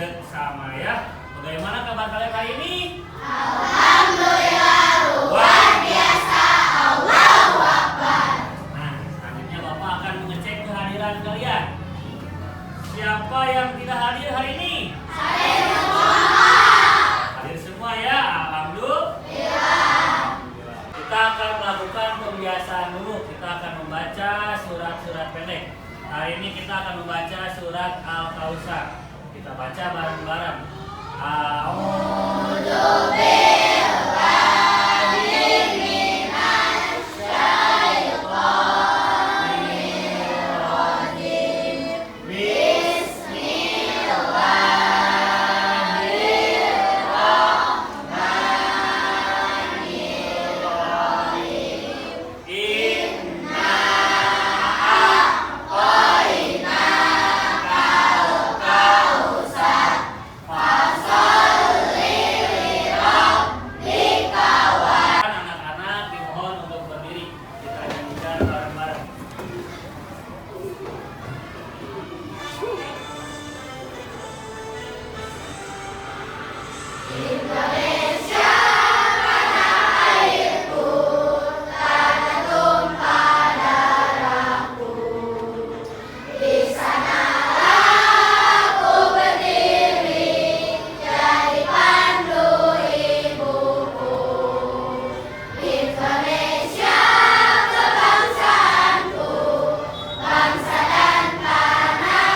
seksama ya. Bagaimana kabar kalian hari ini? Alhamdulillah luar biasa. Allahu Akbar. Nah, selanjutnya Bapak akan mengecek kehadiran kalian. Siapa yang tidak hadir hari ini? Hadir semua. Hadir semua ya, alhamdulillah. Kita akan melakukan pembiasaan dulu. Kita akan membaca surat-surat pendek. Hari ini kita akan membaca surat Al-Kautsar. Kita baca bareng-bareng. A'udzu billahi minasy syaithanir rajim. Bismillahirrahmanirrahim. Inna a'tainaka al-kautsar. Anak-anak dimohon untuk berdiri. Kita nyanyikan bareng-bareng. Indonesia tanah airku, tanah tumpah darahku. Di sanalah aku berdiri, jadi pandu ibuku. Indonesia kebangsaanku, bangsa dan tanah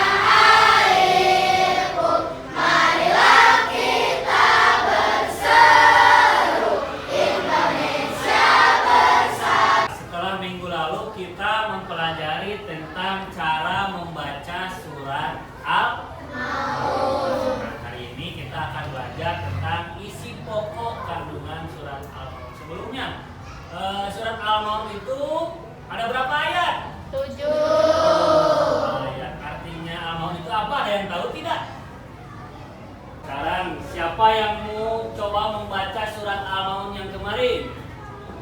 airku. Marilah kita berseru, Indonesia bersatu. Setelah minggu lalu kita mempelajari tentang cara membaca surat Al-Maun. Nah, hari ini kita akan belajar tentang isi pokok kandungan surat Al-Maun. Sebelumnya, surat Al-Maun itu ada berapa ayat? 7. Ayat. Artinya Al-Maun itu apa? Ada yang tahu tidak? Sekarang siapa yang mau coba membaca surat Al-Maun yang kemarin?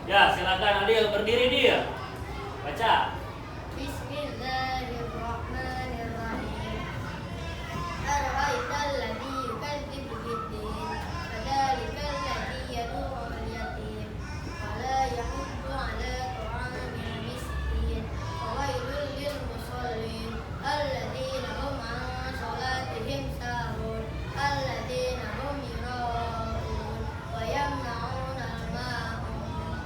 Ya, silakan Adil, berdiri dia. Baca. Bismillahirrahmanirrahim. Ara'aital ladzi yukadzibu bid-din, fadzalikal ladzi yad'u al-yatim, wa la yahuddu 'ala ta'amil miskin, fawailul lil musallin, alladzina hum 'an shalatihim sahun, alladzina hum yura'un, wa yamna'una al-ma'un.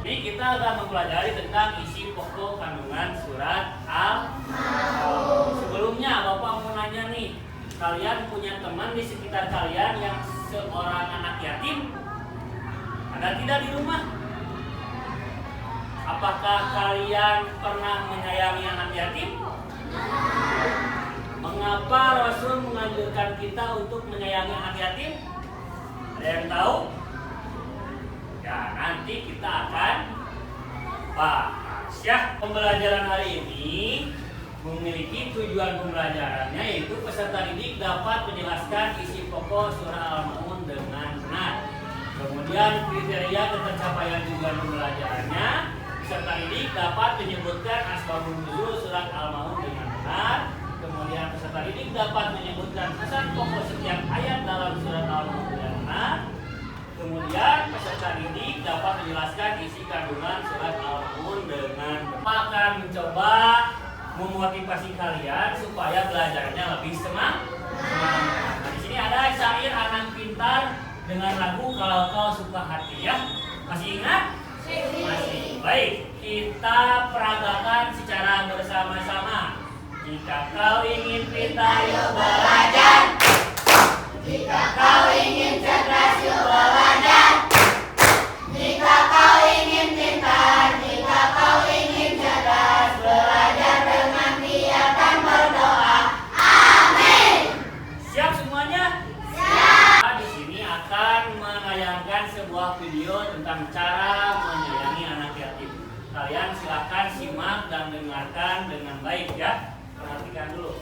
Ini kita akan mempelajari tentang isi pokok kandungan surat Al-Maun. Sebelumnya Bapak mau nanya nih, kalian punya teman di sekitar kalian yang seorang anak yatim? Ada tidak di rumah? Apakah kalian pernah menyayangi anak yatim? Mengapa Rasul menganjurkan kita untuk menyayangi anak yatim? Ada yang tahu? Ya, nanti kita akan bahas ya. Pembelajaran hari ini memiliki tujuan pembelajarannya, yaitu peserta didik dapat menjelaskan isi pokok surah Al-Maun dengan benar. Kemudian kriteria ketercapaian tujuan pembelajarannya, peserta didik dapat menyebutkan asbabun nuzul surat Al-Maun dengan benar. Kemudian peserta didik dapat menyebutkan pesan pokok setiap ayat dalam surat Al-Maun dengan benar. Kemudian peserta didik dapat menjelaskan isi kandungan surat Al-Maun dengan benar. Akan mencoba memotivasi kalian supaya belajarnya lebih semangat. Nah, di sini ada syair anak pintar dengan lagu Kalau Kau Suka Hati ya. Masih ingat? Masih. Baik, kita peragakan secara bersama-sama. Jika kau ingin pintar, yuk belajar. Jika kau ingin cerdas, yuk belajar. Jika kau ingin pintar, jika kau ingin cerdas, belajar dengan giat dan berdoa. Amin. Siap semuanya? Siap. Di sini akan menayangkan sebuah video tentang cara menyayangi anak yatim. Kalian silakan simak dan dengarkan dengan baik ya. Perhatikan dulu.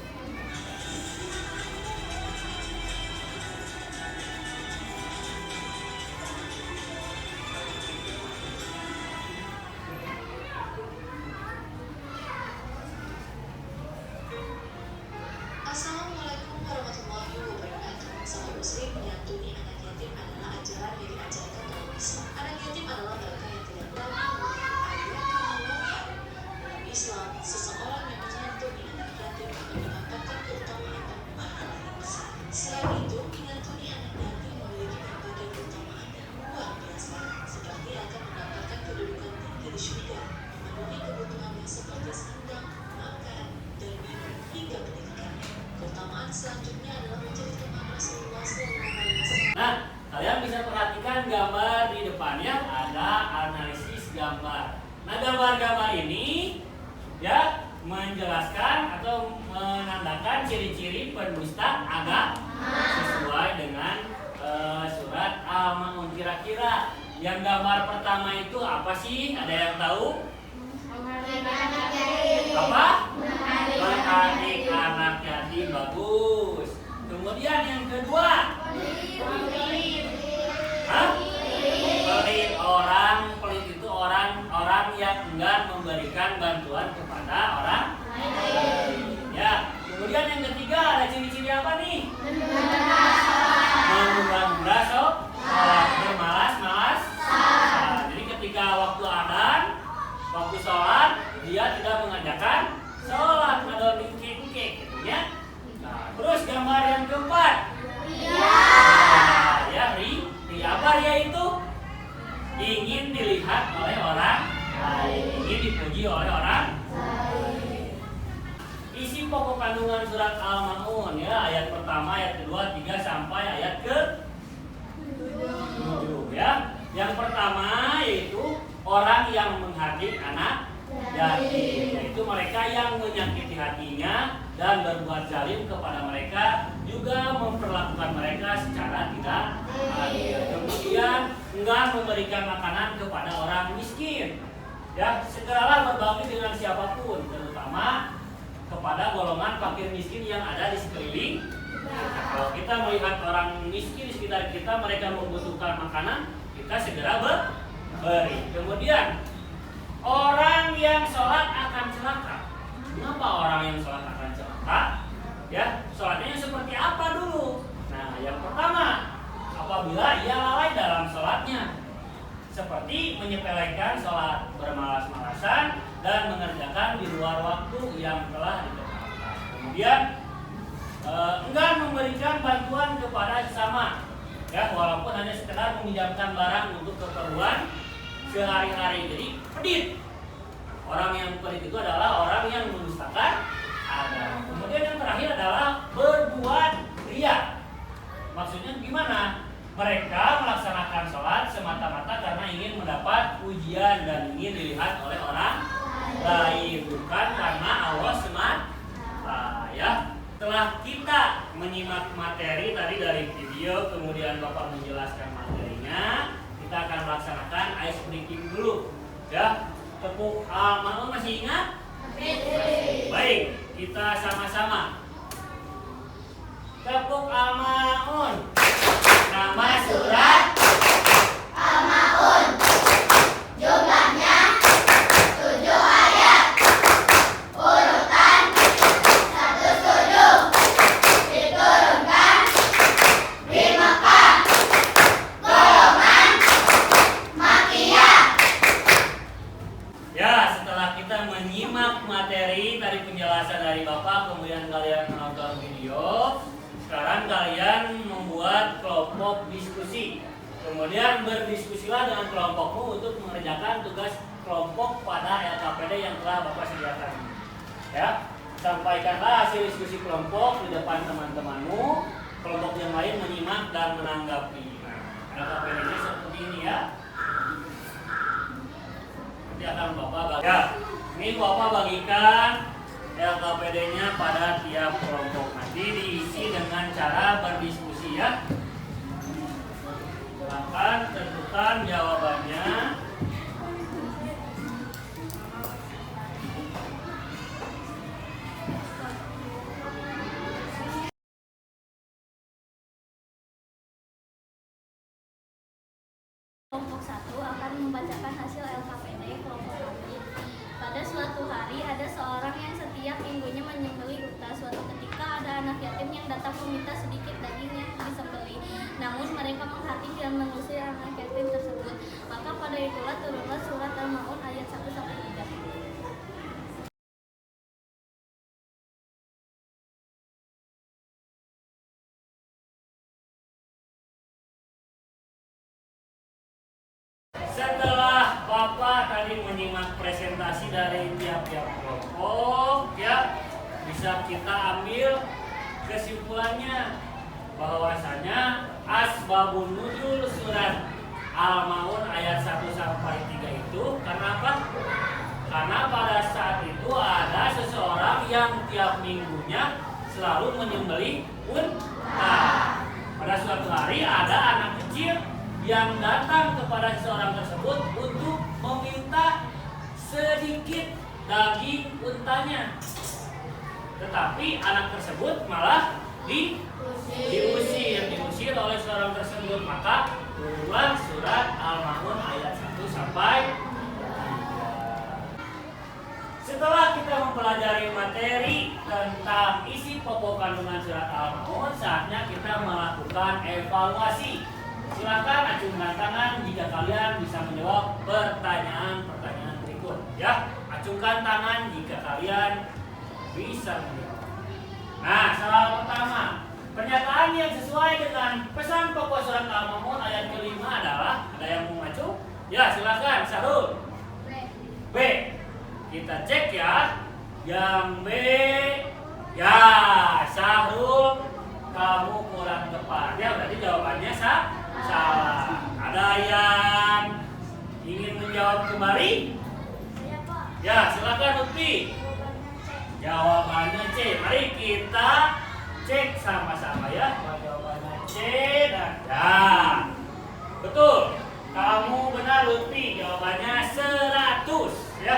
Assalamualaikum warahmatullahi wabarakatuh. gambar di depannya ada analisis gambar. Nah, gambar-gambar ini ya menjelaskan atau menandakan ciri-ciri pendusta agama sesuai dengan surat Al-Maun. Kira-kira yang gambar pertama itu apa sih? Ada yang tahu? Apa? Menghardik anak yatim. Bagus. Kemudian yang kedua, pelit. Pelit itu orang yang enggan memberikan bantuan kepada orang lain. Ya. Kemudian yang ketiga ada ciri-ciri apa nih? Mengganggu sholat, bermalas-malas. Jadi ketika waktu adzan, waktu sholat dia tidak mengerjakan sholat, ngadon ingke-ingke gitu ya. Nah, terus gambar yang keempat. Ya, ria apa ria itu? Ingin dilihat oleh orang lain, ingin dipuji oleh orang lain. Isi pokok kandungan surat Al-Maun ya, ayat pertama, ayat kedua, 3 sampai ayat ke-7 ya. Yang pertama yaitu orang yang menghardik anak yatim, yaitu mereka yang menyakiti hatinya dan berbuat zalim kepada mereka, juga memperlakukan mereka secara tidak adil. Kemudian enggan memberikan makanan kepada orang miskin. Ya, segeralah berbagi dengan siapapun, terutama kepada golongan fakir miskin yang ada di sekeliling. Kalau kita melihat orang miskin di sekitar kita, mereka membutuhkan makanan, kita segera beri. Kemudian orang yang sholat akan celaka. Kenapa orang yang sholat akan celaka? Ya, sholatnya seperti apa dulu? Nah, yang pertama, apabila ia lalai dalam sholatnya, seperti menyepelekan sholat, bermalas-malasan, dan mengerjakan di luar waktu yang telah ditetapkan. Kemudian enggan memberikan bantuan kepada sesama, ya, walaupun hanya sekedar meminjamkan barang untuk keperluan sehari-hari. Jadi pelit. Orang yang pelit itu adalah orang yang mendustakan agama. Kemudian yang terakhir adalah berbuat ria. Maksudnya gimana? Mereka melaksanakan sholat semata-mata karena ingin mendapat pujian dan ingin dilihat oleh orang lain, bukan karena Allah semata. Ya, setelah kita menyimak materi tadi dari video, kemudian Bapak menjelaskan materinya, kita akan melaksanakan ice breaking dulu. Ya, tepuk Al-Maun masih ingat? Baik, kita sama-sama tepuk Al-Maun. Nama surat Al-Maun. Jumlahnya 7 ayat. Urutan 17. Diturunkan di Mekah. Golongan Makkiyah. Ya, setelah kita menyimak materi tadi, penjelasan dari Bapak, kemudian kalian menonton video, sekarang kalian membuat kelompok diskusi. Kemudian berdiskusilah dengan kelompokmu untuk mengerjakan tugas kelompok pada LKPD yang telah Bapak sediakan. Ya, sampaikanlah hasil diskusi kelompok di depan teman-temanmu. Kelompok yang lain menyimak dan menanggapi. Nah, LKPD-nya seperti ini ya. Nanti akan Bapak bagi. Ya, ini Bapak bagikan LKPD-nya pada tiap kelompok. Nanti diisi dengan cara berdiskusi ya. Silakan tentukan jawabannya. Kelompok 1 akan membacakan hasil LKPD kelompok kami. Pada suatu hari ada seorang yang setiap minggunya menyembelih unta. Suatu ketika ada anak yatim yang datang meminta sedikit daging yang disembelih. Namun mereka menghardik dan mengusir anak yatim tersebut. Maka pada itulah turunlah surat Al-Maun ayat 1-3. Setelah Bapak tadi menyimak presentasi dari tiap-tiap kelompok, ya, bisa kita ambil kesimpulannya bahwasanya asbabun nuzul surat Al-Maun ayat 1 sampai 3 itu karena apa? Karena pada saat itu ada seseorang yang tiap minggunya selalu menyembelih unta. Pada suatu hari ada anak kecil yang datang kepada seseorang tersebut untuk meminta sedikit daging untanya. Tetapi anak tersebut malah diusir oleh seorang tersebut. Maka turunlah surat Al-Maun ayat 1 sampai 3. Setelah kita mempelajari materi tentang isi pokok kandungan surat Al-Maun, saatnya kita melakukan evaluasi. Silakan acungkan tangan jika kalian bisa menjawab pertanyaan-pertanyaan berikut. Ya, acungkan tangan jika kalian bisa menjawab. Nah, soal pertama, pernyataan yang sesuai dengan pesan pokok surat Al-Maun ayat kelima adalah, ada yang mau maju? Ya, silakan. Sarul. B. Kita cek ya. Yang B. Ya, Sarul, kamu kurang tepat. Ya, berarti jawabannya salah. Ada yang ingin menjawab kembali? Ya, silakan Lutfi. Jawabannya C. Mari kita cek sama-sama ya. Jawabannya C dan ya. Betul. Kamu benar Lutfi. Jawabannya 100 ya.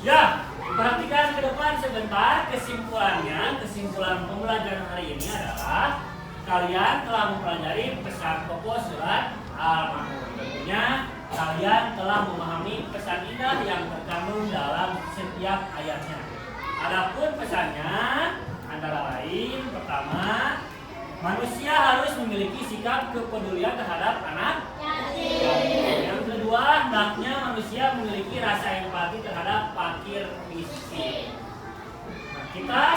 Ya, perhatikan ke depan sebentar. Kesimpulan pembelajaran hari ini adalah kalian telah mempelajari pesan pokok surat Al-Maun. Tentunya kalian telah memahami pesan indah yang terkandung dalam setiap ayatnya. Adapun pesannya antara lain, pertama, manusia harus memiliki sikap kepedulian terhadap anak yatim. Yang kedua, hendaknya manusia memiliki rasa empati terhadap fakir miskin. Nah,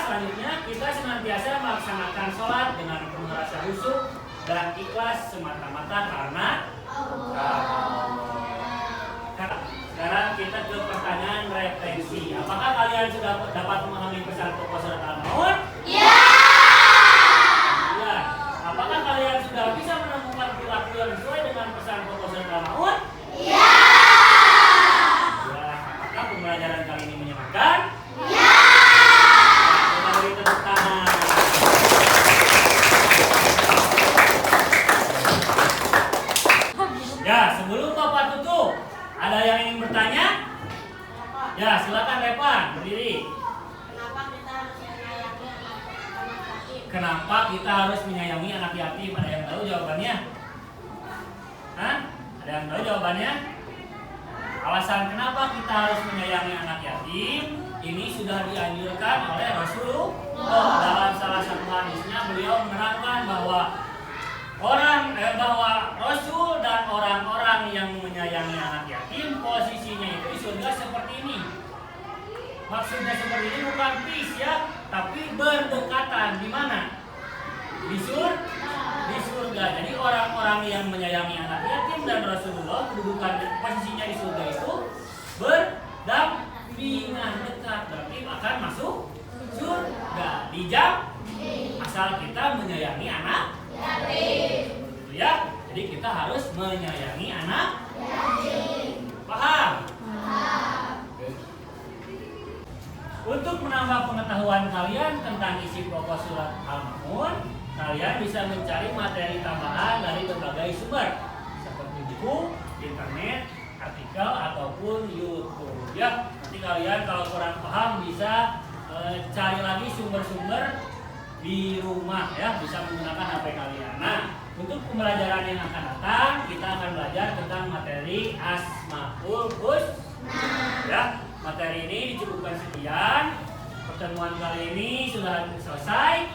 kita senantiasa melaksanakan sholat dengan penuh rasa khusyuk dan ikhlas semata-mata karena Allah. Sekarang kita ke pertanyaan refleksi. Apakah kalian sudah dapat memahami pesan pokok surat Al-Maun? Ya. Ya. Apakah kalian sudah bisa menemukan perilaku yang sesuai dengan pesan pokok surat Al-Maun? Ya. Ya. Apakah pembelajaran kali ini menyenangkan? Ya. Coba beri tepuk tangan. Ya, sebelum Bapak tutup, ada yang ingin bertanya? Ya, silakan Repan, berdiri. Kenapa kita harus menyayangi anak yatim? Ada yang tahu jawabannya? Hah? Ada yang tahu jawabannya? Alasan kenapa kita harus menyayangi anak yatim ini sudah dianjurkan oleh Rasulullah. Dalam salah satu hadisnya beliau menerangkan bahwa Rasul dan orang-orang yang menyayangi anak yatim posisinya itu di surga seperti ini. Maksudnya seperti ini bukan peace ya, tapi berdekatan. Di mana? Di surga. Jadi orang-orang yang menyayangi anak yatim dan Rasulullah kedudukan posisinya di surga itu berdampingan dekat, berarti akan masuk surga. Dijamin asal kita menyayangi anak yatim. Betul ya? Jadi kita harus menyayangi anak yatim. Paham? Untuk menambah pengetahuan kalian tentang isi pokok surat Al-Maun, kalian bisa mencari materi tambahan dari berbagai sumber seperti buku, internet, artikel, ataupun YouTube. Ya, nanti kalian kalau kurang paham bisa cari lagi sumber-sumber di rumah ya, bisa menggunakan HP kalian. Nah, untuk pembelajaran yang akan datang, kita akan belajar tentang materi Asmaul Husna. Ya, materi ini dicukupkan sekian. Pertemuan kali ini sudah selesai.